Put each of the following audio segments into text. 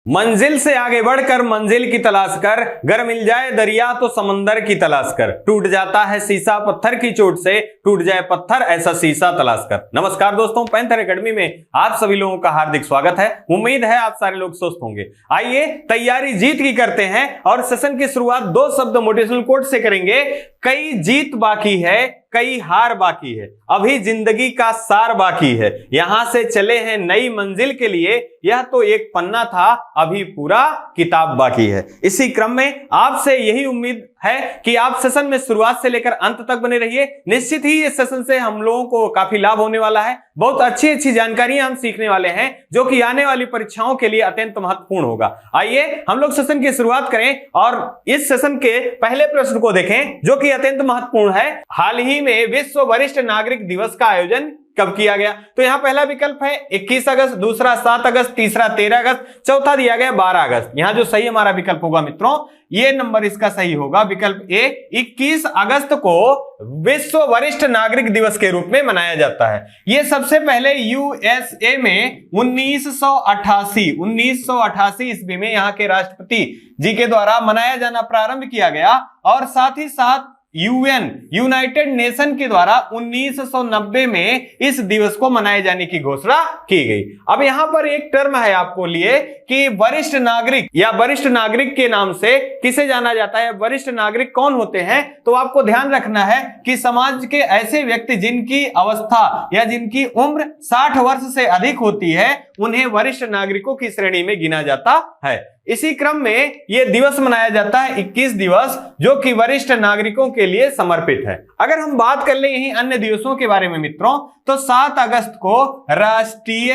मंजिल से आगे बढ़कर मंजिल की तलाश कर, गर मिल जाए दरिया तो समंदर की तलाश कर, टूट जाता है शीशा पत्थर की चोट से, टूट जाए पत्थर ऐसा शीशा तलाश कर। नमस्कार दोस्तों, पैंथर एकेडमी में आप सभी लोगों का हार्दिक स्वागत है। उम्मीद है आप सारे लोग स्वस्थ होंगे। आइए तैयारी जीत की करते हैं और सेशन की शुरुआत दो शब्द मोटिवेशनल कोट से करेंगे। कई जीत बाकी है, कई हार बाकी है, अभी जिंदगी का सार बाकी है, यहां से चले हैं नई मंजिल के लिए, यह तो एक पन्ना था अभी पूरा किताब बाकी है। इसी क्रम में आपसे यही उम्मीद है कि आप सेशन में शुरुआत से लेकर अंत तक बने रहिए। निश्चित ही इस सेशन से हम लोगों को काफी लाभ होने वाला है। बहुत अच्छी अच्छी जानकारियां हम सीखने वाले हैं जो कि आने वाली परीक्षाओं के लिए अत्यंत महत्वपूर्ण होगा। आइए हम लोग सेशन की शुरुआत करें और इस सेशन के पहले प्रश्न को देखें जो कि अत्यंत महत्वपूर्ण है। हाल ही में विश्व वरिष्ठ नागरिक दिवस का आयोजन कब किया गया? तो यहां पहला विकल्प है 21 अगस्त, दूसरा 7 अगस्त, तीसरा 13 अगस्त, चौथा दिया गया 12 अगस्त। यहां जो सही हमारा विकल्प होगा मित्रों, ये नंबर इसका सही होगा, विकल्प ए। 21 अगस्त को विश्व वरिष्ठ नागरिक दिवस के रूप में मनाया जाता है। यह सबसे पहले यूएसए में 1988 ईस्वी में यहां के राष्ट्रपति जी के द्वारा मनाया जाना प्रारंभ किया गया और साथ ही साथ यूनाइटेड नेशन के द्वारा 1990 में इस दिवस को मनाए जाने की घोषणा की गई। अब यहां पर एक टर्म है आपको लिए कि वरिष्ठ नागरिक या वरिष्ठ नागरिक के नाम से किसे जाना जाता है, वरिष्ठ नागरिक कौन होते हैं? तो आपको ध्यान रखना है कि समाज के ऐसे व्यक्ति जिनकी अवस्था या जिनकी उम्र 60 वर्ष से अधिक होती है उन्हें वरिष्ठ नागरिकों की श्रेणी में गिना जाता है। इसी क्रम में यह दिवस मनाया जाता है 21 दिवस, जो कि वरिष्ठ नागरिकों के लिए समर्पित है। अगर हम बात कर ले यही अन्य दिवसों के बारे में मित्रों, तो 7 अगस्त को राष्ट्रीय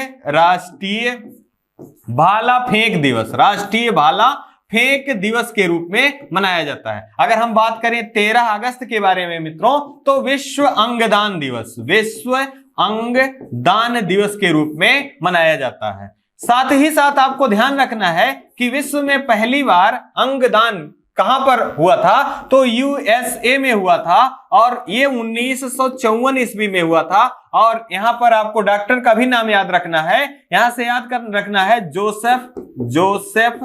भाला फेंक दिवस, राष्ट्रीय भाला फेंक दिवस के रूप में मनाया जाता है। अगर हम बात करें 13 अगस्त के बारे में मित्रों, तो विश्व अंगदान दिवस, विश्व अंगदान दिवस के रूप में मनाया जाता है। साथ ही साथ आपको ध्यान रखना है कि विश्व में पहली बार अंगदान कहां पर हुआ था? तो यूएसए में हुआ था और ये 1954 ईस्वी में हुआ था। और यहां पर आपको डॉक्टर का भी नाम याद रखना है, यहां से याद कर रखना है जोसेफ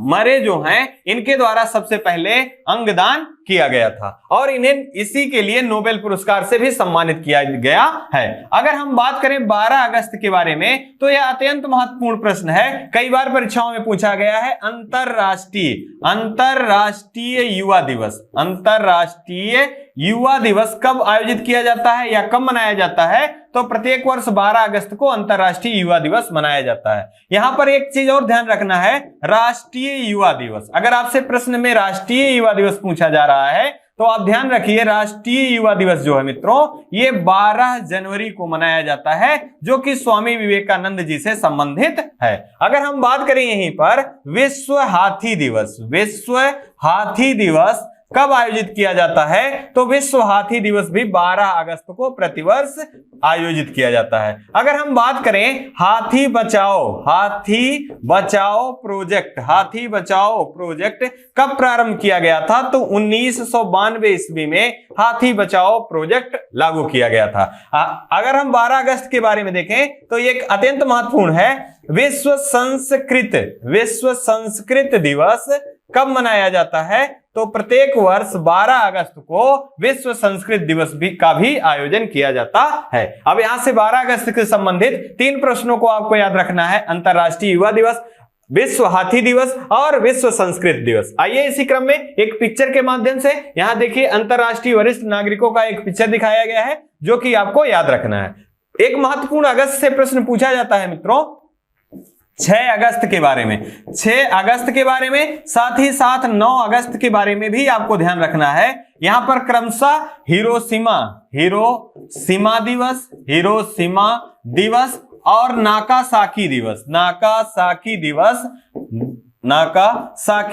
मरे जो हैं, इनके द्वारा सबसे पहले अंगदान किया गया था और इन्हें इसी के लिए नोबेल पुरस्कार से भी सम्मानित किया गया है। अगर हम बात करें 12 अगस्त के बारे में, तो यह अत्यंत महत्वपूर्ण प्रश्न है, कई बार परीक्षाओं में पूछा गया है। अंतरराष्ट्रीय युवा दिवस, अंतरराष्ट्रीय युवा दिवस कब आयोजित किया जाता है या कब मनाया जाता है? तो प्रत्येक वर्ष 12 अगस्त को अंतरराष्ट्रीय युवा दिवस मनाया जाता है। यहां पर एक चीज और ध्यान रखना है, राष्ट्रीय युवा दिवस, अगर आपसे प्रश्न में राष्ट्रीय युवा दिवस पूछा जा रहा है तो आप ध्यान रखिए राष्ट्रीय युवा दिवस जो है मित्रों, ये 12 जनवरी को मनाया जाता है, जो कि स्वामी विवेकानंद जी से संबंधित है। अगर हम बात करें यहीं पर विश्व हाथी दिवस, विश्व हाथी दिवस कब आयोजित किया जाता है? तो विश्व हाथी दिवस भी 12 अगस्त को प्रतिवर्ष आयोजित किया जाता है। अगर हम बात करें हाथी बचाओ प्रोजेक्ट कब प्रारंभ किया गया था? तो 1992 ईस्वी में हाथी बचाओ प्रोजेक्ट लागू किया गया था। अगर हम 12 अगस्त के बारे में देखें तो ये अत्यंत महत्वपूर्ण है, विश्व संस्कृत दिवस कब मनाया जाता है? तो प्रत्येक वर्ष 12 अगस्त को विश्व संस्कृत दिवस का भी आयोजन किया जाता है। अब यहां से 12 अगस्त से संबंधित 3 प्रश्नों को आपको याद रखना है, अंतरराष्ट्रीय युवा दिवस, विश्व हाथी दिवस और विश्व संस्कृत दिवस। आइए इसी क्रम में एक पिक्चर के माध्यम से यहां देखिए अंतरराष्ट्रीय वरिष्ठ नागरिकों का एक पिक्चर दिखाया गया है जो कि आपको याद रखना है। एक महत्वपूर्ण अगस्त से प्रश्न पूछा जाता है मित्रों 6 अगस्त के बारे में, 6 अगस्त के बारे में, साथ ही साथ 9 अगस्त के बारे में भी आपको ध्यान रखना है। यहां पर क्रमशः हिरोशिमा दिवस और नागासाकी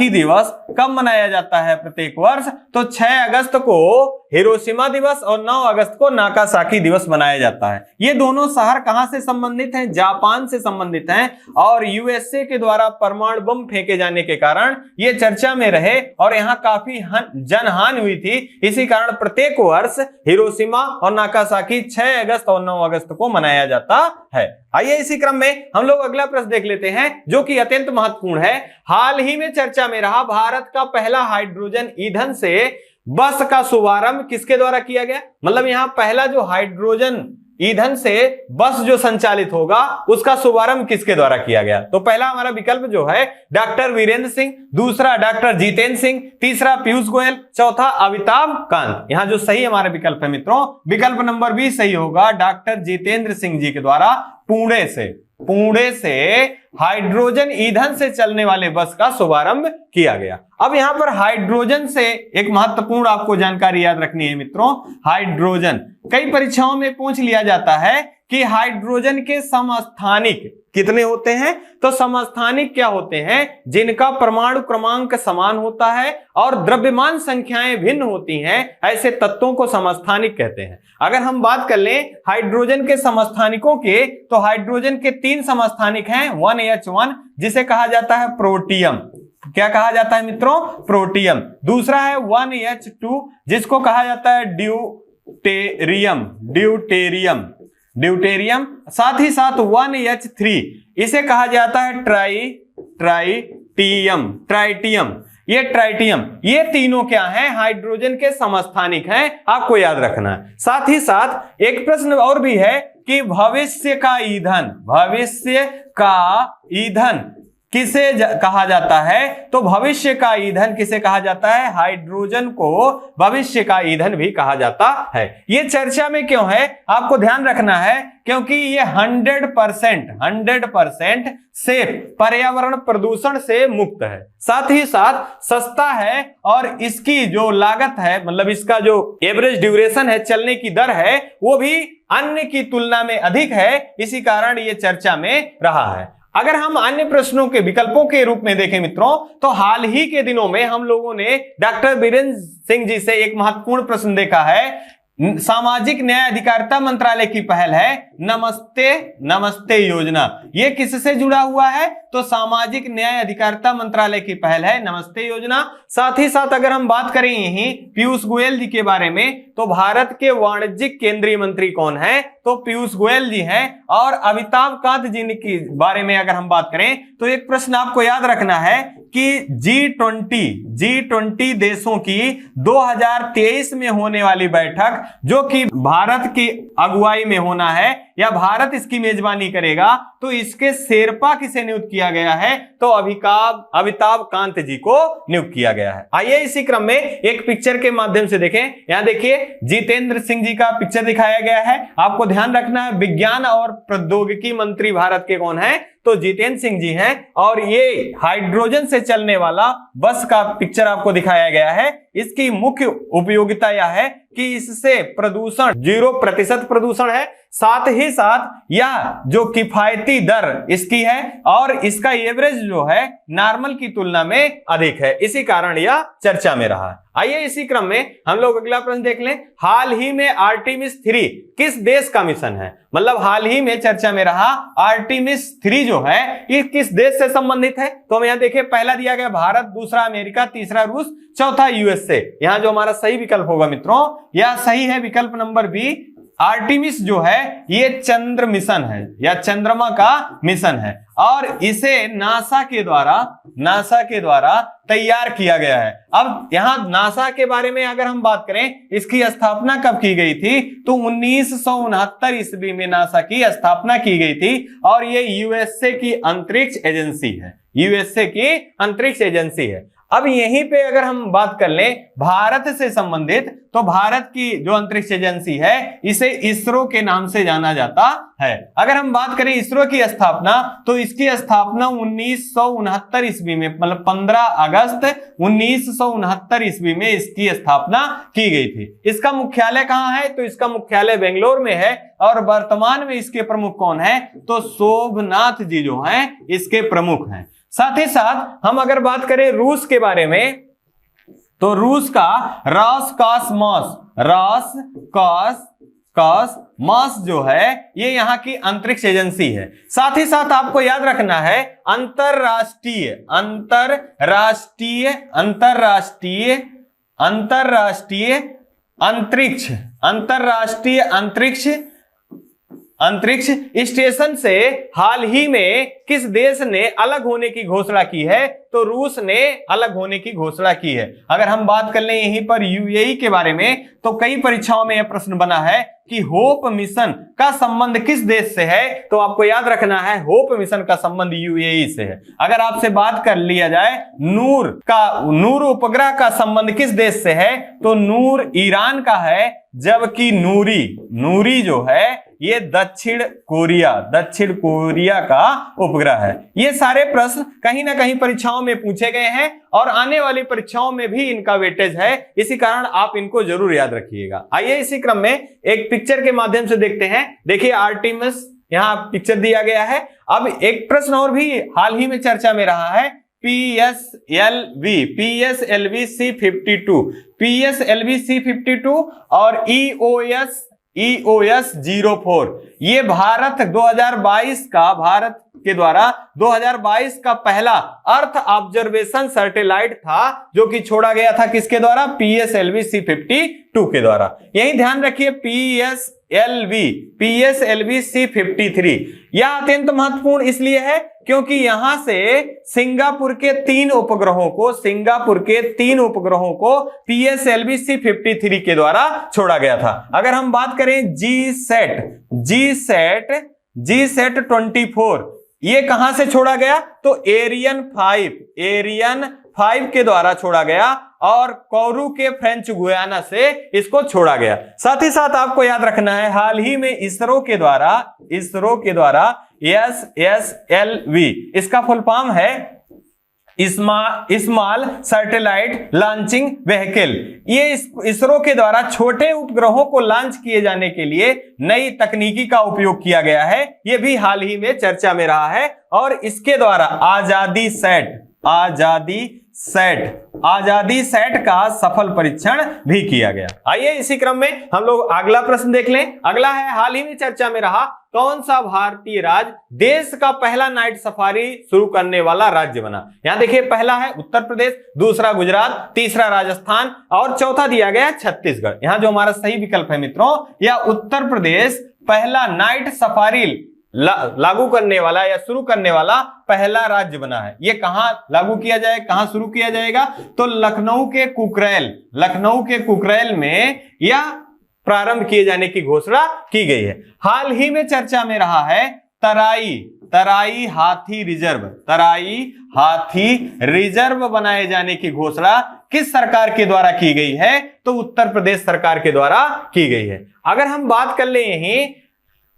दिवस कब मनाया जाता है प्रत्येक वर्ष? तो 6 अगस्त को हिरोशिमा दिवस और 9 अगस्त को नागासाकी दिवस मनाया जाता है। ये दोनों शहर कहां से संबंधित हैं? जापान से संबंधित हैं और यूएसए के द्वारा परमाणु बम फेंके जाने के कारण ये चर्चा में रहे और यहाँ काफी जनहानि हुई थी। इसी कारण प्रत्येक वर्ष हिरोशिमा और नागासाकी 6 अगस्त और 9 अगस्त को मनाया जाता है। आइए इसी क्रम में हम लोग अगला प्रश्न देख लेते हैं जो कि अत्यंत महत्वपूर्ण है। हाल ही में चर्चा में रहा भारत का पहला हाइड्रोजन ईंधन से बस का शुभारंभ किसके द्वारा किया गया? मतलब यहां पहला जो हाइड्रोजन ईंधन से बस जो संचालित होगा उसका शुभारंभ किसके द्वारा किया गया? तो पहला हमारा विकल्प जो है डॉक्टर वीरेंद्र सिंह, दूसरा डॉक्टर जितेंद्र सिंह, तीसरा पीयूष गोयल, चौथा अमिताभ कांत। यहां जो सही हमारा विकल्प है मित्रों, विकल्प नंबर बी सही होगा। डॉक्टर जितेंद्र सिंह जी के द्वारा पुणे से हाइड्रोजन ईंधन से चलने वाले बस का शुभारंभ किया गया। अब यहां पर हाइड्रोजन से एक महत्वपूर्ण आपको जानकारी याद रखनी है मित्रों। हाइड्रोजन कई परीक्षाओं में पूछ लिया जाता है कि हाइड्रोजन के समस्थानिक कितने होते हैं? तो समस्थानिक क्या होते हैं? जिनका परमाणु क्रमांक समान होता है और द्रव्यमान संख्याएं भिन्न होती हैं, ऐसे तत्वों को समस्थानिक कहते हैं। अगर हम बात कर लें हाइड्रोजन के समस्थानिकों के, तो हाइड्रोजन के 3 समस्थानिक हैं। 1H1 जिसे कहा जाता है प्रोटियम। क्या कहा जाता है मित्रों? प्रोटियम। दूसरा है 1H2 जिसको कहा जाता है ड्यूटेरियम। साथ ही साथ 1H3 इसे कहा जाता है ट्राइटियम। ये ट्राइटियम, ये तीनों क्या हैं? हाइड्रोजन के समस्थानिक हैं, आपको याद रखना है। साथ ही साथ एक प्रश्न और भी है कि भविष्य का ईंधन किसे कहा जाता है? तो भविष्य का ईंधन किसे कहा जाता है? हाइड्रोजन को भविष्य का ईंधन भी कहा जाता है। ये चर्चा में क्यों है? आपको ध्यान रखना है क्योंकि ये 100% से पर्यावरण प्रदूषण से मुक्त है, साथ ही साथ सस्ता है और इसकी जो लागत है, मतलब इसका जो एवरेज ड्यूरेशन है, चलने की दर है, वो भी अन्य की तुलना में अधिक है। इसी कारण ये चर्चा में रहा है। अगर हम अन्य प्रश्नों के विकल्पों के रूप में देखें मित्रों, तो हाल ही के दिनों में हम लोगों ने डॉक्टर वीरेंद्र सिंह जी से एक महत्वपूर्ण प्रश्न देखा है। सामाजिक न्याय अधिकारिता मंत्रालय की पहल है नमस्ते योजना। ये किससे जुड़ा हुआ है? तो सामाजिक न्याय अधिकारिता मंत्रालय की पहल है नमस्ते योजना। साथ ही साथ अगर हम बात करें यहीं पीयूष गोयल जी के बारे में, तो भारत के वाणिज्यिक केंद्रीय मंत्री कौन है? तो पीयूष गोयल जी हैं। और अमिताभ कांत जी के बारे में अगर हम बात करें, तो एक प्रश्न आपको याद रखना है कि G20 देशों की 2023 में होने वाली बैठक, जो कि भारत की अगुवाई में होना है या भारत इसकी मेजबानी करेगा, तो इसके शेरपा किसे नियुक्त किया गया है? तो अमिताभ कांत जी को नियुक्त किया गया है। आइए इसी क्रम में एक पिक्चर के माध्यम से देखें। यहां देखिए जितेंद्र सिंह जी का पिक्चर दिखाया गया है। आपको ध्यान रखना है विज्ञान और प्रौद्योगिकी मंत्री भारत के कौन है? तो जितेंद्र सिंह जी हैं। और ये हाइड्रोजन से चलने वाला बस का पिक्चर आपको दिखाया गया है। इसकी मुख्य उपयोगिता यह है कि इससे प्रदूषण 0% प्रदूषण है, साथ ही साथ यह जो किफायती दर इसकी है और इसका एवरेज जो है नॉर्मल की तुलना में अधिक है। इसी कारण यह चर्चा में रहा है। आइए इसी क्रम में हम लोग अगला प्रश्न देख लें। हाल ही में आर्टेमिस 3 किस देश का मिशन है? मतलब हाल ही में चर्चा में रहा आर्टेमिस 3 जो है ये किस देश से संबंधित है? तो हम यहाँ देखिए पहला दिया गया भारत, दूसरा अमेरिका, तीसरा रूस, चौथा यूएसए। यहाँ जो हमारा सही विकल्प होगा मित्रों, यह सही है विकल्प नंबर बी। आर्टेमिस जो है ये चंद्र मिशन है या चंद्रमा का मिशन है और इसे नासा के द्वारा तैयार किया गया है। अब यहां नासा के बारे में अगर हम बात करें, इसकी स्थापना कब की गई थी? तो 1969 ईस्वी में नासा की स्थापना की गई थी और ये यूएसए की अंतरिक्ष एजेंसी है। अब यहीं पे अगर हम बात कर लें भारत से संबंधित, तो भारत की जो अंतरिक्ष एजेंसी है इसे इसरो के नाम से जाना जाता है। अगर हम बात करें इसरो की स्थापना, तो इसकी स्थापना 1969 ईस्वी में, मतलब 15 अगस्त 1969 ईस्वी में इसकी स्थापना की गई थी। इसका मुख्यालय कहाँ है? तो इसका मुख्यालय बेंगलोर में है और वर्तमान में इसके प्रमुख कौन है? तो शोभनाथ जी जो हैं इसके प्रमुख हैं। साथ ही साथ हम अगर बात करें रूस के बारे में, तो रूस का रोसकॉसमॉस जो है ये यहाँ की अंतरिक्ष एजेंसी है। साथ ही साथ आपको याद रखना है अंतरिक्ष स्टेशन से हाल ही में किस देश ने अलग होने की घोषणा की है? तो रूस ने अलग होने की घोषणा की है। अगर हम बात कर लें यहीं पर यूएई के बारे में, तो कई परीक्षाओं में यह प्रश्न बना है कि होप मिशन का संबंध किस देश से है? तो आपको याद रखना है होप मिशन का संबंध यूएई से है। अगर आपसे बात कर लिया जाए नूर उपग्रह का संबंध किस देश से है? तो नूर ईरान का है, जबकि नूरी जो है ये दक्षिण कोरिया का उपग्रह है। ये सारे प्रश्न कहीं ना कहीं परीक्षाओं में पूछे गए हैं और आने वाली परीक्षाओं में भी इनका वेटेज है, इसी कारण आप इनको जरूर याद रखिएगा। आइए इसी क्रम में एक पिक्चर के माध्यम से देखते हैं। देखिए आर्टेमिस यहाँ पिक्चर दिया गया है। अब एक प्रश्न और भी हाल ही में चर्चा में रहा है, PSLV C-52 और EOS 04। ये भारत के द्वारा 2022 का पहला अर्थ ऑब्जर्वेशन सैटेलाइट था, जो कि छोड़ा गया था किसके द्वारा? PSLV C-52 के द्वारा। यही ध्यान रखिए PSLV C-53 यह अत्यंत महत्वपूर्ण इसलिए है क्योंकि यहां से सिंगापुर के तीन उपग्रहों को PSLV C-53 के द्वारा छोड़ा गया था। अगर हम बात करें GSAT 24 ये कहां से छोड़ा गया? तो एरियन 5 के द्वारा छोड़ा गया और कोरू के फ्रेंच गुयाना से इसको छोड़ा गया। साथ ही साथ आपको याद रखना है हाल ही में इसरो के द्वारा SSLV इसका फुल फॉर्म है स्मॉल सैटेलाइट लॉन्चिंग व्हीकल। ये इसरो के द्वारा छोटे उपग्रहों को लॉन्च किए जाने के लिए नई तकनीकी का उपयोग किया गया है। ये भी हाल ही में चर्चा में रहा है और इसके द्वारा आजादी सेट का सफल परीक्षण भी किया गया। आइए इसी क्रम में हम लोग अगला प्रश्न देख लें। अगला है हाल ही में चर्चा में रहा, कौन सा भारतीय राज्य देश का पहला नाइट सफारी शुरू करने वाला राज्य बना? यहां देखिए पहला है उत्तर प्रदेश, दूसरा गुजरात, तीसरा राजस्थान और चौथा दिया गया छत्तीसगढ़। यहां जो हमारा सही विकल्प है मित्रों, यह उत्तर प्रदेश पहला नाइट सफारी लागू करने वाला या शुरू करने वाला पहला राज्य बना है। ये कहां लागू किया जाए, कहां शुरू किया जाएगा? तो लखनऊ के कुकरेल में यह प्रारंभ किए जाने की घोषणा की गई है। हाल ही में चर्चा में रहा है तराई हाथी रिजर्व बनाए जाने की घोषणा किस सरकार के द्वारा की गई है? तो उत्तर प्रदेश सरकार के द्वारा की गई है। अगर हम बात कर ले यहीं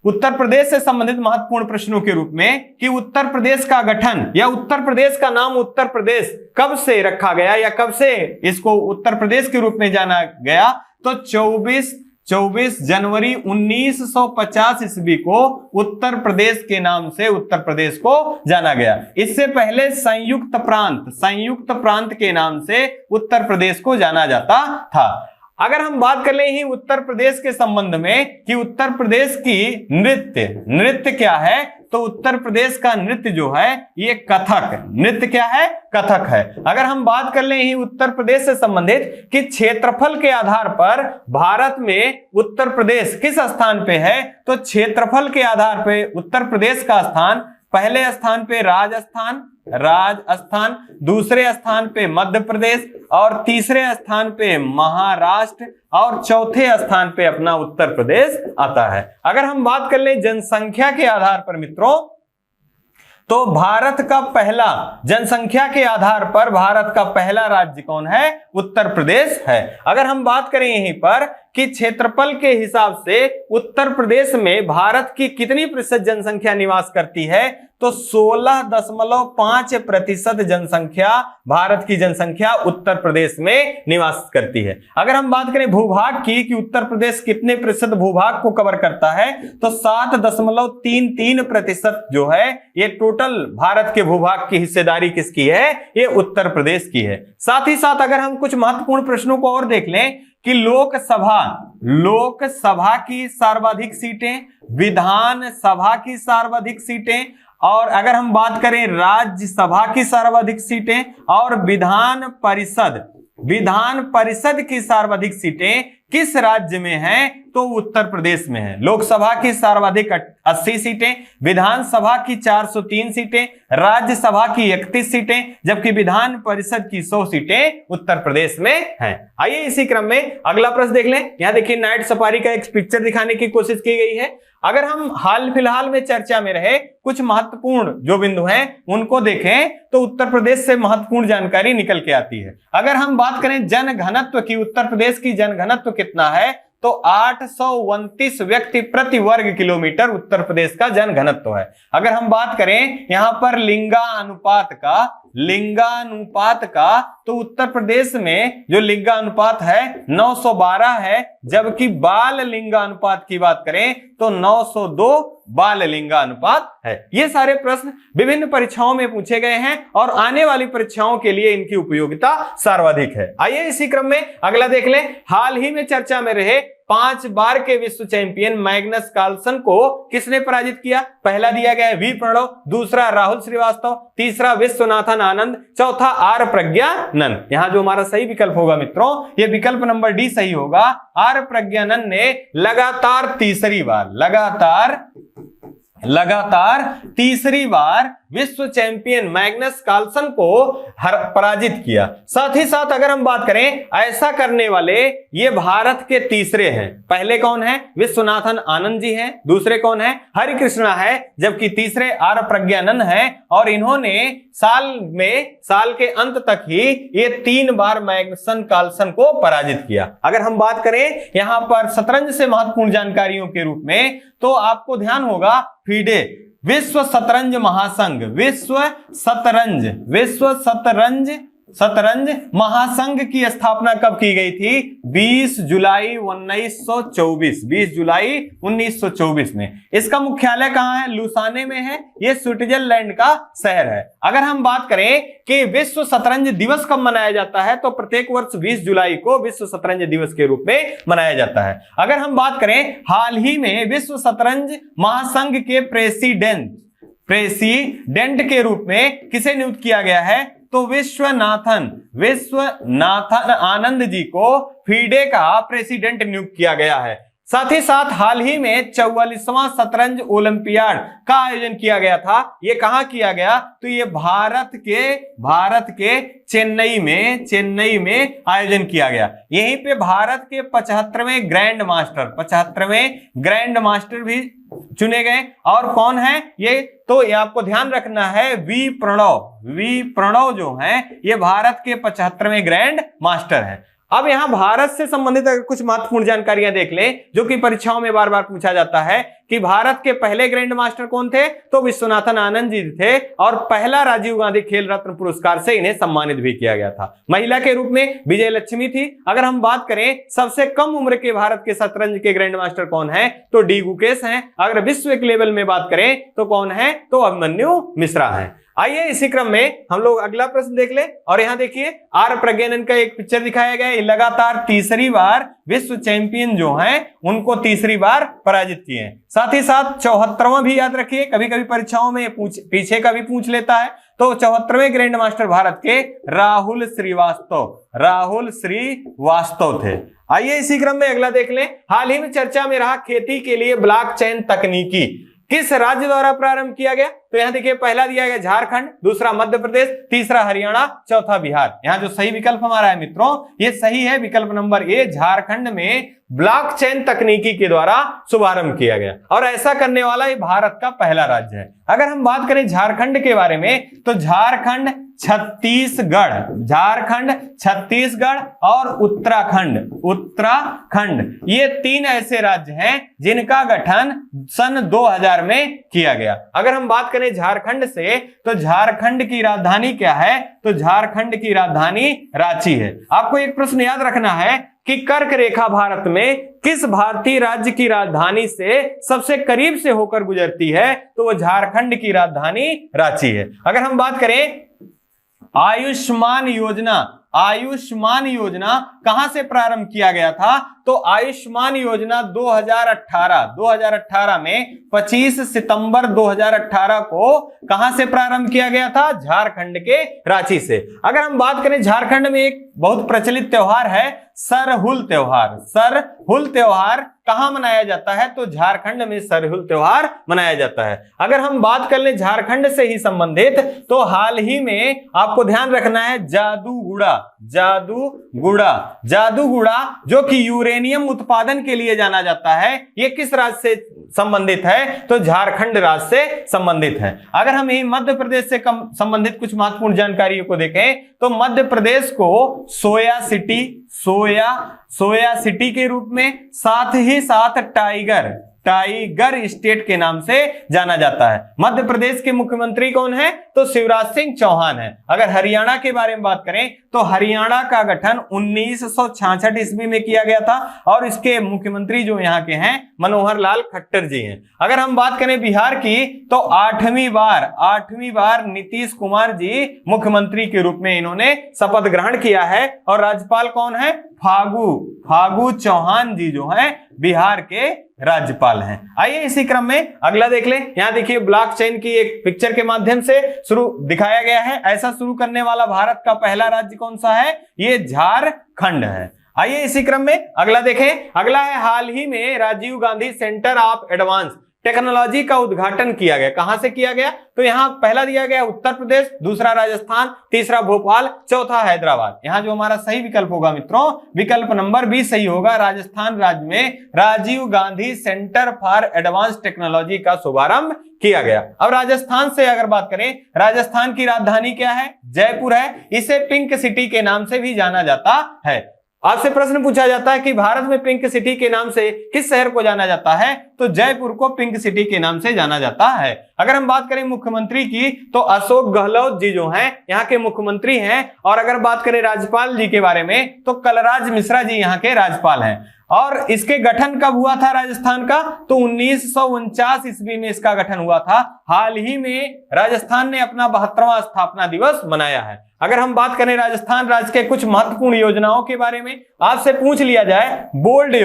उत्तर प्रदेश से संबंधित महत्वपूर्ण प्रश्नों के रूप में कि उत्तर प्रदेश का गठन या उत्तर प्रदेश का नाम उत्तर प्रदेश कब से रखा गया या कब से इसको उत्तर प्रदेश के रूप में जाना गया? तो 24 जनवरी 1950 ईस्वी को उत्तर प्रदेश के नाम से उत्तर प्रदेश को जाना गया। इससे पहले संयुक्त प्रांत के नाम से उत्तर प्रदेश को जाना जाता था। अगर हम बात कर ले ही उत्तर प्रदेश के संबंध में कि उत्तर प्रदेश की नृत्य क्या है, तो उत्तर प्रदेश का नृत्य जो है ये कथक है। अगर हम बात कर ले ही उत्तर प्रदेश से संबंधित कि क्षेत्रफल के आधार पर भारत में उत्तर प्रदेश किस स्थान पे है, तो क्षेत्रफल के आधार पे उत्तर प्रदेश का स्थान पहले स्थान पे राजस्थान, दूसरे स्थान पे मध्य प्रदेश और तीसरे स्थान पे महाराष्ट्र और चौथे स्थान पे अपना उत्तर प्रदेश आता है। अगर हम बात कर ले जनसंख्या के आधार पर मित्रों, तो जनसंख्या के आधार पर भारत का पहला राज्य कौन है? उत्तर प्रदेश है। अगर हम बात करें यहीं पर कि क्षेत्रफल के हिसाब से उत्तर प्रदेश में भारत की कितनी प्रतिशत जनसंख्या निवास करती है, तो 16.5% जनसंख्या, भारत की जनसंख्या उत्तर प्रदेश में निवास करती है। अगर हम बात करें भूभाग की कि उत्तर प्रदेश कितने प्रतिशत भूभाग को कवर करता है, तो 7.33% जो है ये टोटल भारत के भूभाग की हिस्सेदारी किसकी है, ये उत्तर प्रदेश की है। साथ ही साथ अगर हम कुछ महत्वपूर्ण प्रश्नों को और देख लें कि लोकसभा की सर्वाधिक सीटें, विधानसभा की सर्वाधिक सीटें, और अगर हम बात करें राज्यसभा की सर्वाधिक सीटें और विधान परिषद की सर्वाधिक सीटें किस राज्य में हैं, तो उत्तर प्रदेश में है। लोकसभा की सर्वाधिक 80 सीटें, विधानसभा की 403 सीटें, राज्यसभा की 31 सीटें, जबकि विधान परिषद की 100 सीटें उत्तर प्रदेश में हैं। आइए इसी क्रम में अगला प्रश्न देख लें। यहां देखिए नाइट सफारी का एक पिक्चर दिखाने की कोशिश की गई है। अगर हम हाल फिलहाल में चर्चा में रहे कुछ महत्वपूर्ण जो बिंदु हैं उनको देखें तो उत्तर प्रदेश से महत्वपूर्ण जानकारी निकल के आती है। अगर हम बात करें जनघनत्व की, उत्तर प्रदेश की जनघनत्व कितना है, तो 829 व्यक्ति प्रति वर्ग किलोमीटर उत्तर प्रदेश का जनघनत्व है। अगर हम बात करें यहां पर लिंगानुपात का, तो उत्तर प्रदेश में जो लिंगानुपात है 912 है, जबकि बाल लिंगानुपात की बात करें तो 902 बाल लिंगानुपात है। ये सारे प्रश्न विभिन्न परीक्षाओं में पूछे गए हैं और आने वाली परीक्षाओं के लिए इनकी उपयोगिता सर्वाधिक है। आइए इसी क्रम में अगला देख लें। हाल ही में चर्चा में रहे 5 बार के विश्व चैंपियन मैग्नस कार्लसन को किसने पराजित किया? पहला दिया गया है वी प्रणव, दूसरा राहुल श्रीवास्तव, तीसरा विश्वनाथन आनंद, चौथा आर प्रज्ञानंद। यहां जो हमारा सही विकल्प होगा मित्रों, ये विकल्प नंबर डी सही होगा। आर प्रज्ञानंद ने लगातार तीसरी बार विश्व चैंपियन मैग्नस कार्लसन को पराजित किया। साथ ही साथ अगर हम बात करें ऐसा करने वाले ये भारत के तीसरे हैं। पहले कौन है? विश्वनाथन आनंद जी हैं, दूसरे कौन है? हरिकृष्णा है, जबकि तीसरे आर प्रज्ञानंद हैं। और इन्होंने साल के अंत तक ही ये 3 बार मैग्नस कार्लसन को पराजित किया। अगर हम बात करें यहां पर शतरंज से महत्वपूर्ण जानकारियों के रूप में, तो आपको ध्यान होगा फीडे विश्व शतरंज महासंघ, विश्व शतरंज महासंघ की स्थापना कब की गई थी? 20 जुलाई 1924 में। इसका मुख्यालय कहां है? लुसाने में है। यह स्विट्जरलैंड का शहर है। अगर हम बात करें कि विश्व शतरंज दिवस कब मनाया जाता है, तो प्रत्येक वर्ष 20 जुलाई को विश्व शतरंज दिवस के रूप में मनाया जाता है। अगर हम बात करें हाल ही में विश्व शतरंज महासंघ के प्रेसिडेंट के रूप में किसे नियुक्त किया गया है, तो विश्वनाथन आनंद जी को फीडे का प्रेसिडेंट नियुक्त किया गया है। साथ ही साथ हाल ही में 44वां शतरंज ओलंपियाड का आयोजन किया गया था। ये कहां किया गया? तो ये भारत के चेन्नई में आयोजन किया गया। यहीं पे भारत के 75वें ग्रैंड मास्टर भी चुने गए। और कौन है ये? तो ये आपको ध्यान रखना है, वी प्रणव जो है ये भारत के 75वें ग्रैंड मास्टर है। अब यहां भारत से संबंधित अगर कुछ महत्वपूर्ण जानकारियां देख लें, जो कि परीक्षाओं में बार बार पूछा जाता है कि भारत के पहले ग्रैंड मास्टर कौन थे, तो विश्वनाथन आनंद जी थे। और पहला राजीव गांधी खेल रत्न पुरस्कार से इन्हें सम्मानित भी किया गया था। महिला के रूप में विजय लक्ष्मी थी। अगर हम बात करें सबसे कम उम्र के भारत के शतरंज के ग्रैंड मास्टर कौन है, तो डी गुकेश हैं। अगर विश्व के लेवल में बात करें तो कौन है, तो अभिमन्यु मिश्रा है। आइए इसी क्रम में हम लोग अगला प्रश्न देख ले। और यहां देखिए आर प्रज्ञानंद का एक पिक्चर दिखाया गया है। लगातार तीसरी बार विश्व चैंपियन जो हैं उनको तीसरी बार पराजित किए हैं। साथ ही साथ 74वां भी याद रखिए, कभी कभी परीक्षाओं में पीछे का भी पूछ लेता है। तो 74वें ग्रैंड मास्टर भारत के राहुल श्रीवास्तव थे। आइए इसी क्रम में अगला देख लें। हाल ही में चर्चा में रहा खेती के लिए ब्लॉकचेन तकनीकी किस राज्य द्वारा प्रारंभ किया गया? तो यहां देखिए पहला दिया गया झारखंड, दूसरा मध्य प्रदेश, तीसरा हरियाणा, चौथा बिहार। यहां जो सही विकल्प हमारा है मित्रों, ये सही है विकल्प नंबर ए। झारखंड में ब्लॉकचेन तकनीकी के द्वारा शुभारंभ किया गया और ऐसा करने वाला ये भारत का पहला राज्य है। अगर हम बात करें झारखंड के बारे में, तो झारखंड छत्तीसगढ़, झारखंड, छत्तीसगढ़ और उत्तराखंड ये 3 ऐसे राज्य हैं जिनका गठन सन 2000 में किया गया। अगर हम बात करें झारखंड से, तो झारखंड की राजधानी क्या है? तो झारखंड की राजधानी रांची है। आपको एक प्रश्न याद रखना है कि कर्क रेखा भारत में किस भारतीय राज्य की राजधानी से सबसे करीब से होकर गुजरती है? तो वो झारखंड की राजधानी रांची है। अगर हम बात करें आयुष्मान योजना कहां से प्रारंभ किया गया था? तो आयुष्मान योजना 2018 में 25 सितंबर 2018 को कहां से प्रारंभ किया गया था? झारखंड के रांची से। अगर हम बात करें झारखंड में एक बहुत प्रचलित त्योहार है सरहुल त्योहार कहां मनाया जाता है? तो झारखंड में सरहुल त्योहार मनाया जाता है। अगर हम बात कर ले झारखंड से ही संबंधित, तो हाल ही में आपको ध्यान रखना है जादूगुड़ा जो कि यूरेनियम उत्पादन के लिए जाना जाता है, ये किस राज्य से संबंधित है? तो झारखंड राज्य से संबंधित है। अगर हम यही मध्य प्रदेश से संबंधित कुछ महत्वपूर्ण जानकारियों को देखें, तो मध्य प्रदेश को सोया सिटी के रूप में, साथ ही साथ टाइगर स्टेट के नाम से जाना जाता है। मध्य प्रदेश के मुख्यमंत्री कौन है? तो शिवराज सिंह चौहान है। अगर हरियाणा के बारे में बात करें, तो हरियाणा का गठन 1966 ईस्वी में किया गया था और इसके मुख्यमंत्री जो यहाँ के हैं मनोहर लाल खट्टर जी हैं। अगर हम बात करें बिहार की, तो 8वीं बार नीतीश कुमार जी मुख्यमंत्री के रूप में इन्होंने शपथ ग्रहण किया है और राज्यपाल कौन है? फागू चौहान जी जो हैं बिहार के राज्यपाल हैं। आइए इसी क्रम में अगला देख लें। यहां देखिए ब्लॉकचेन की एक पिक्चर के माध्यम से शुरू दिखाया गया है। ऐसा शुरू करने वाला भारत का पहला राज्य कौन सा है? ये झारखंड है। आइए इसी क्रम में अगला देखें। अगला है हाल ही में Rajiv Gandhi centre of advance technology का उद्घाटन किया गया। कहां से किया गया? तो यहां पहला दिया गया उत्तर प्रदेश, दूसरा राजस्थान, तीसरा भोपाल, चौथा हैदराबाद। यहां जो हमारा सही विकल्प होगा मित्रों, विकल्प नंबर बी सही होगा। राजस्थान राज्य में Rajiv Gandhi centre for advance technology का शुभारंभ किया गया। अब राजस्थान से अगर बात करें, राजस्थान की राजधानी क्या है? जयपुर है। इसे पिंक सिटी के नाम से भी जाना जाता है। आपसे प्रश्न पूछा जाता है कि भारत में पिंक सिटी के नाम से किस शहर को जाना जाता है? तो जयपुर को पिंक सिटी के नाम से जाना जाता है। अगर हम बात करें मुख्यमंत्री की, तो अशोक गहलोत जी जो हैं यहाँ के मुख्यमंत्री हैं। और अगर बात करें राज्यपाल जी के बारे में, तो कलराज मिश्रा जी यहाँ के राज्यपाल हैं। और इसके गठन कब हुआ था राजस्थान का? तो 1949 ईस्वी में इसका गठन हुआ था। हाल ही में राजस्थान ने अपना 72वां स्थापना दिवस मनाया है। अगर हम बात करें राजस्थान राज्य के कुछ महत्वपूर्ण योजनाओं के बारे में, आपसे पूछ लिया जाए बोल्ड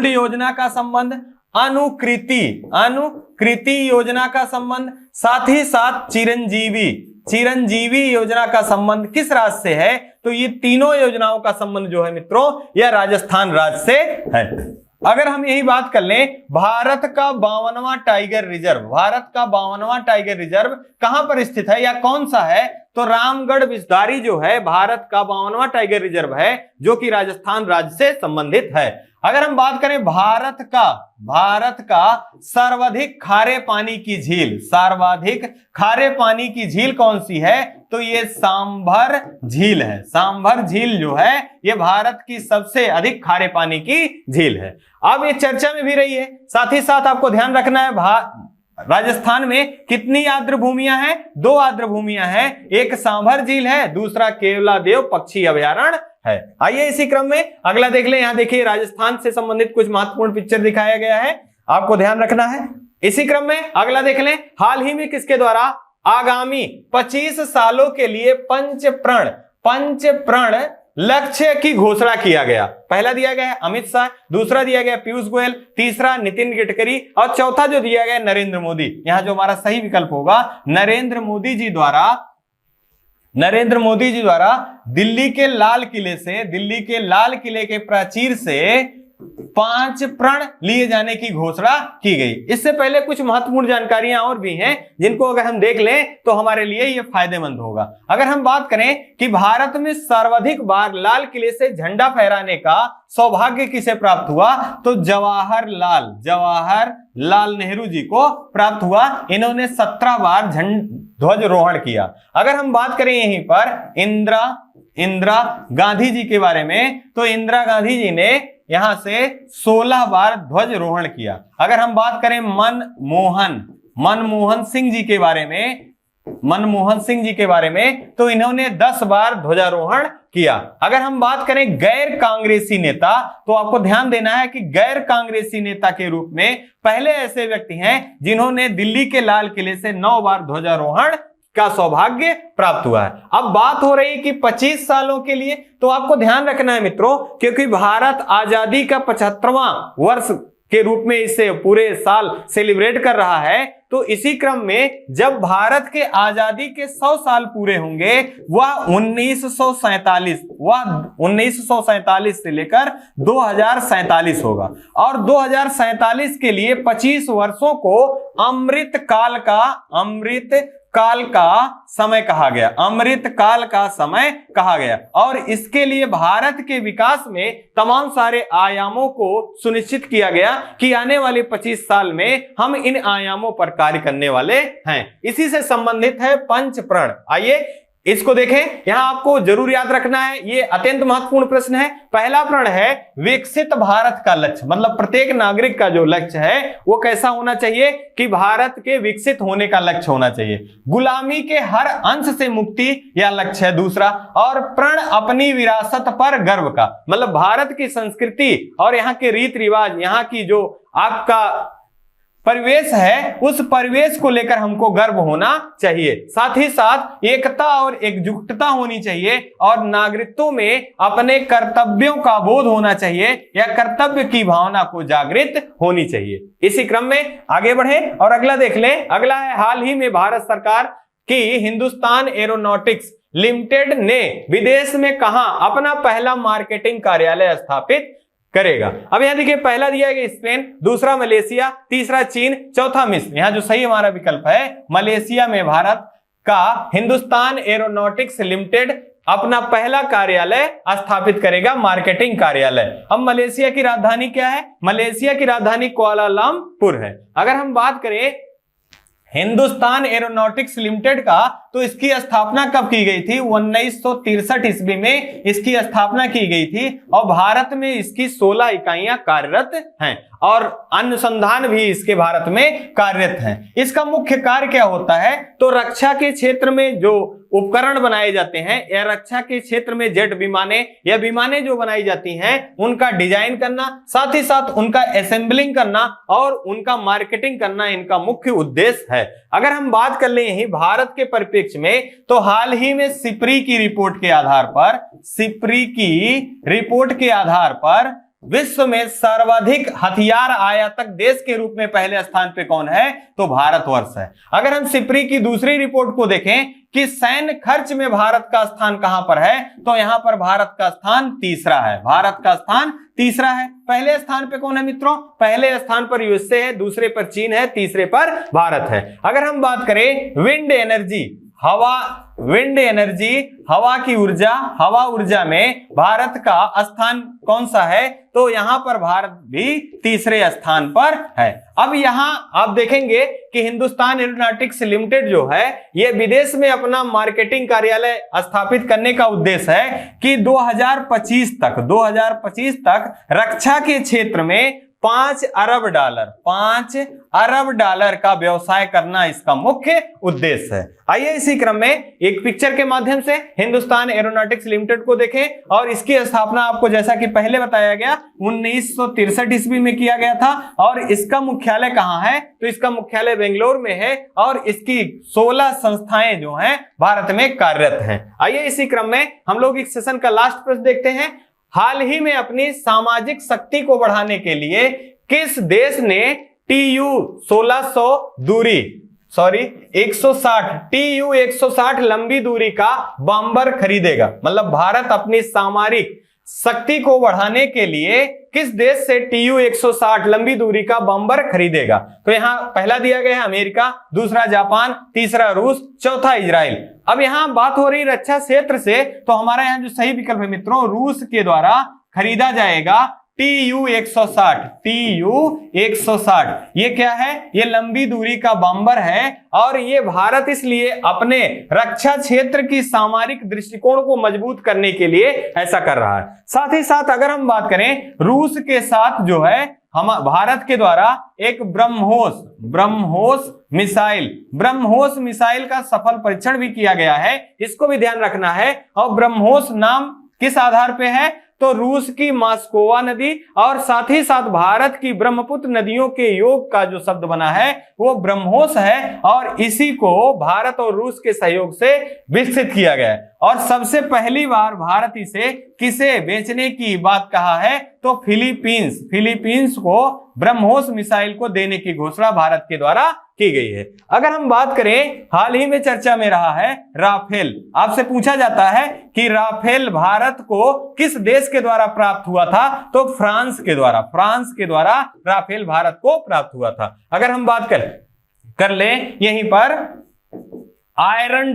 योजना का संबंध, अनुकृति योजना का संबंध, साथ ही साथ चिरंजीवी योजना का संबंध किस राज्य से है? तो ये तीनों योजनाओं का संबंध जो है मित्रों, यह राजस्थान राज्य से है। अगर हम यही बात कर लें, भारत का 52वां टाइगर रिजर्व कहां पर स्थित है या कौन सा है? तो रामगढ़ विस्तारी जो है भारत का 52वां टाइगर रिजर्व है, जो कि राजस्थान राज्य से संबंधित है। अगर हम बात करें भारत का सर्वाधिक खारे पानी की झील कौन सी है? तो ये सांभर झील है। सांभर झील जो है ये भारत की सबसे अधिक खारे पानी की झील है। अब ये चर्चा में भी रही है। साथ ही साथ आपको ध्यान रखना है, राजस्थान में कितनी आर्द्र भूमियां हैं? 2 आर्द्र भूमियां हैं। एक सांभर झील है, दूसरा केवलादेव पक्षी अभयारण्य है। आइए इसी क्रम में अगला देख ले। यहां देखिए राजस्थान से संबंधित कुछ महत्वपूर्ण पिक्चर दिखाया गया है, आपको ध्यान रखना है। इसी क्रम में अगला देख लें। हाल ही में किसके द्वारा आगामी 25 सालों के लिए पंचप्रण लक्ष्य की घोषणा किया गया? पहला दिया गया है अमित शाह, दूसरा दिया गया पीयूष गोयल, तीसरा नितिन गडकरी और चौथा जो दिया गया नरेंद्र मोदी। यहां जो हमारा सही विकल्प होगा, नरेंद्र मोदी जी द्वारा दिल्ली के लाल किले के प्राचीर से 5 प्रण लिए जाने की घोषणा की गई। इससे पहले कुछ महत्वपूर्ण जानकारियां और भी हैं जिनको अगर हम देख लें तो हमारे लिए यह फायदेमंद होगा। अगर हम बात करें कि भारत में सर्वाधिक बार लाल किले से झंडा फहराने का सौभाग्य किसे प्राप्त हुआ, तो जवाहरलाल नेहरू जी को प्राप्त हुआ। इन्होंने 17 बार ध्वजारोहण किया। अगर हम बात करें यहीं पर इंदिरा गांधी जी के बारे में, तो इंदिरा गांधी जी ने यहां से 16 बार ध्वजारोहण किया। अगर हम बात करें मनमोहन सिंह जी के बारे में, तो इन्होंने 10 बार ध्वजारोहण किया। अगर हम बात करें गैर कांग्रेसी नेता, तो आपको ध्यान देना है कि गैर कांग्रेसी नेता के रूप में पहले ऐसे व्यक्ति हैं जिन्होंने दिल्ली के लाल किले से 9 बार ध्वजारोहण का सौभाग्य प्राप्त हुआ है। अब बात हो रही कि 25 सालों के लिए, तो आपको ध्यान रखना है मित्रों, क्योंकि भारत आजादी का 75वां वर्ष के रूप में इसे पूरे साल सेलिब्रेट कर रहा है। तो इसी क्रम में जब भारत के आजादी के 100 साल पूरे होंगे, वह 1947 से लेकर 2047 होगा। और 2047 के लिए 25 वर्षों को अमृत काल का समय कहा गया। और इसके लिए भारत के विकास में तमाम सारे आयामों को सुनिश्चित किया गया कि आने वाले 25 साल में हम इन आयामों पर कार्य करने वाले हैं। इसी से संबंधित है पंच प्रण। आइए इसको देखें। यहां आपको जरूर याद रखना है, ये अत्यंत महत्वपूर्ण प्रश्न है। पहला प्रण है विकसित भारत का लक्ष्य, मतलब प्रत्येक नागरिक का जो लक्ष्य है वो कैसा होना चाहिए कि भारत के विकसित होने का लक्ष्य होना चाहिए। गुलामी के हर अंश से मुक्ति यह लक्ष्य है दूसरा। और प्रण अपनी विरासत पर गर्व का, मतलब भारत की संस्कृति और यहाँ के रीति रिवाज, यहाँ की जो आपका परिवेश है, उस परिवेश को लेकर हमको गर्व होना चाहिए। साथ ही साथ एकता और एकजुटता होनी चाहिए और नागरिकों में अपने कर्तव्यों का बोध होना चाहिए या कर्तव्य की भावना को जागृत होनी चाहिए। इसी क्रम में आगे बढ़े और अगला देख लें। अगला है, हाल ही में भारत सरकार की हिंदुस्तान एरोनॉटिक्स लिमिटेड ने विदेश में कहां अपना पहला मार्केटिंग कार्यालय स्थापित करेगा। अब यहां देखिए, पहला दिया गया स्पेन, दूसरा मलेशिया, तीसरा चीन, चौथा मिस्र। यहां जो सही हमारा विकल्प है, मलेशिया में भारत का हिंदुस्तान एरोनॉटिक्स लिमिटेड अपना पहला कार्यालय स्थापित करेगा, मार्केटिंग कार्यालय। अब मलेशिया की राजधानी क्या है? मलेशिया की राजधानी कुआलालंपुर है। अगर हम बात करें हिंदुस्तान एरोनॉटिक्स लिमिटेड का, तो इसकी स्थापना कब की गई थी? 1963 ईस्वी में इसकी स्थापना की गई थी और भारत में इसकी 16 इकाइयां कार्यरत हैं और अनुसंधान भी इसके भारत में कार्यरत हैं। इसका मुख्य कार्य क्या होता है? तो रक्षा के क्षेत्र में जो उपकरण बनाए जाते हैं या रक्षा के क्षेत्र में जेट विमाने या विमाने जो बनाई जाती हैं उनका डिजाइन करना, साथ ही साथ उनका असेंबलिंग करना और उनका मार्केटिंग करना इनका मुख्य उद्देश्य है। अगर हम बात कर ले यही भारत के परिप्रेक्ष्य में, तो हाल ही में सिप्री की रिपोर्ट के आधार पर विश्व में सर्वाधिक हथियार आयातक देश के रूप में पहले स्थान पे कौन है? तो भारतवर्ष है। अगर हम सिप्री की दूसरी रिपोर्ट को देखें कि सैन्य खर्च में भारत का स्थान कहां पर है, तो यहां पर भारत का स्थान तीसरा है। पहले स्थान पे कौन है मित्रों? पहले स्थान पर यूएसए है, दूसरे पर चीन है, तीसरे पर भारत है। अगर हम बात करें विंड एनर्जी, हवा की ऊर्जा, हवा ऊर्जा में भारत का स्थान कौन सा है? तो यहां पर भारत भी तीसरे स्थान पर है। अब यहां आप देखेंगे कि हिंदुस्तान एरोनॉटिक्स लिमिटेड जो है ये विदेश में अपना मार्केटिंग कार्यालय स्थापित करने का उद्देश्य है कि 2025 तक रक्षा के क्षेत्र में 5 अरब डॉलर का व्यवसाय करना इसका मुख्य उद्देश्य है। आइए इसी क्रम में एक पिक्चर के माध्यम से हिंदुस्तान एरोनॉटिक्स लिमिटेड को देखें और इसकी स्थापना आपको जैसा कि पहले बताया गया 1963 ईस्वी में किया गया था और इसका मुख्यालय कहां है? तो इसका मुख्यालय बेंगलोर में है और इसकी 16 संस्थाएं जो हैं भारत में कार्यरत हैं। आइए इसी क्रम में हम लोग इस सेशन का लास्ट प्रश्न देखते हैं। हाल ही में अपनी सामाजिक शक्ति को बढ़ाने के लिए किस देश ने TU 160 लंबी दूरी का बॉम्बर खरीदेगा? मतलब भारत अपनी सामरिक शक्ति को बढ़ाने के लिए किस देश से TU-160 लंबी दूरी का बम्बर खरीदेगा? तो यहां पहला दिया गया है अमेरिका, दूसरा जापान, तीसरा रूस, चौथा इजराइल। अब यहां बात हो रही रक्षा क्षेत्र से, तो हमारा यहां जो सही विकल्प है मित्रों, रूस के द्वारा खरीदा जाएगा TU-160। TU-160 ये क्या है? ये लंबी दूरी का बम्बर है और ये भारत इसलिए अपने रक्षा क्षेत्र की सामरिक दृष्टिकोण को मजबूत करने के लिए ऐसा कर रहा है। साथ ही साथ अगर हम बात करें रूस के साथ जो है हम भारत के द्वारा एक ब्रह्मोस मिसाइल का सफल परीक्षण भी किया गया है, इसको भी ध्यान रखना है। और ब्रह्मोस नाम किस आधार पे है? तो रूस की मास्कोवा नदी और साथ ही साथ भारत की ब्रह्मपुत्र नदियों के योग का जो शब्द बना है वो ब्रह्मोस है और इसी को भारत और रूस के सहयोग से विकसित किया गया है। और सबसे पहली बार भारत इसे किसे बेचने की बात कहा है? तो फिलीपींस को ब्रह्मोस मिसाइल को देने की घोषणा भारत के द्वारा की गई है। अगर हम बात करें, हाल ही में चर्चा में रहा है राफेल। आपसे पूछा जाता है कि राफेल भारत को किस देश के द्वारा प्राप्त हुआ था? तो फ्रांस के द्वारा राफेल भारत को प्राप्त हुआ था। अगर हम बात कर ले यहीं पर आयरन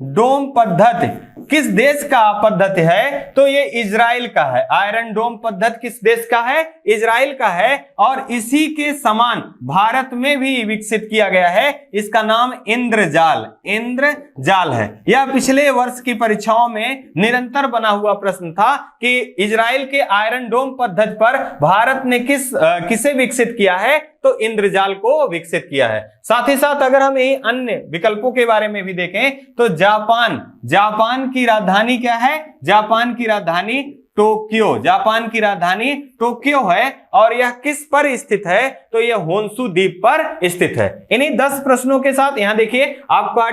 डोम पद्धति किस देश का पद्धति है? तो ये इजराइल का है। आयरन डोम पद्धति किस देश का है? इजराइल का है और इसी के समान भारत में भी विकसित किया गया है। इसका नाम इंद्रजाल है। यह पिछले वर्ष की परीक्षाओं में निरंतर बना हुआ प्रश्न था कि इजराइल के आयरन डोम पद्धति पर भारत ने किसे विकसित किया है? तो इंद्रजाल को विकसित किया है। साथ ही साथ अगर हम यही अन्य विकल्पों के बारे में भी देखें तो जापान की राजधानी क्या है? जापान की राजधानी टोक्यो है और यह किस पर स्थित है? तो यह होन्शु द्वीप पर स्थित है। इन्हीं 10 प्रश्नों के साथ यहां देखिए आपका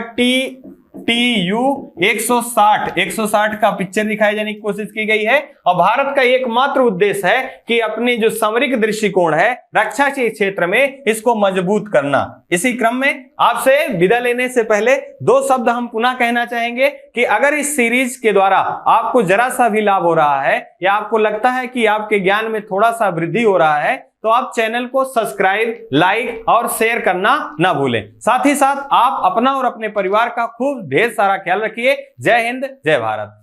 TU-160 का पिक्चर दिखाई जाने की कोशिश की गई है और भारत का एकमात्र उद्देश्य है कि अपनी जो सामरिक दृष्टिकोण है रक्षा के क्षेत्र में इसको मजबूत करना। इसी क्रम में आपसे विदा लेने से पहले 2 शब्द हम पुनः कहना चाहेंगे कि अगर इस सीरीज के द्वारा आपको जरा सा भी लाभ हो रहा है या आपको लगता है कि आपके ज्ञान में थोड़ा सा वृद्धि हो रहा है तो आप चैनल को सब्सक्राइब, लाइक और शेयर करना ना भूलें। साथ ही साथ आप अपना और अपने परिवार का खूब ढेर सारा ख्याल रखिए। जय हिंद, जय भारत।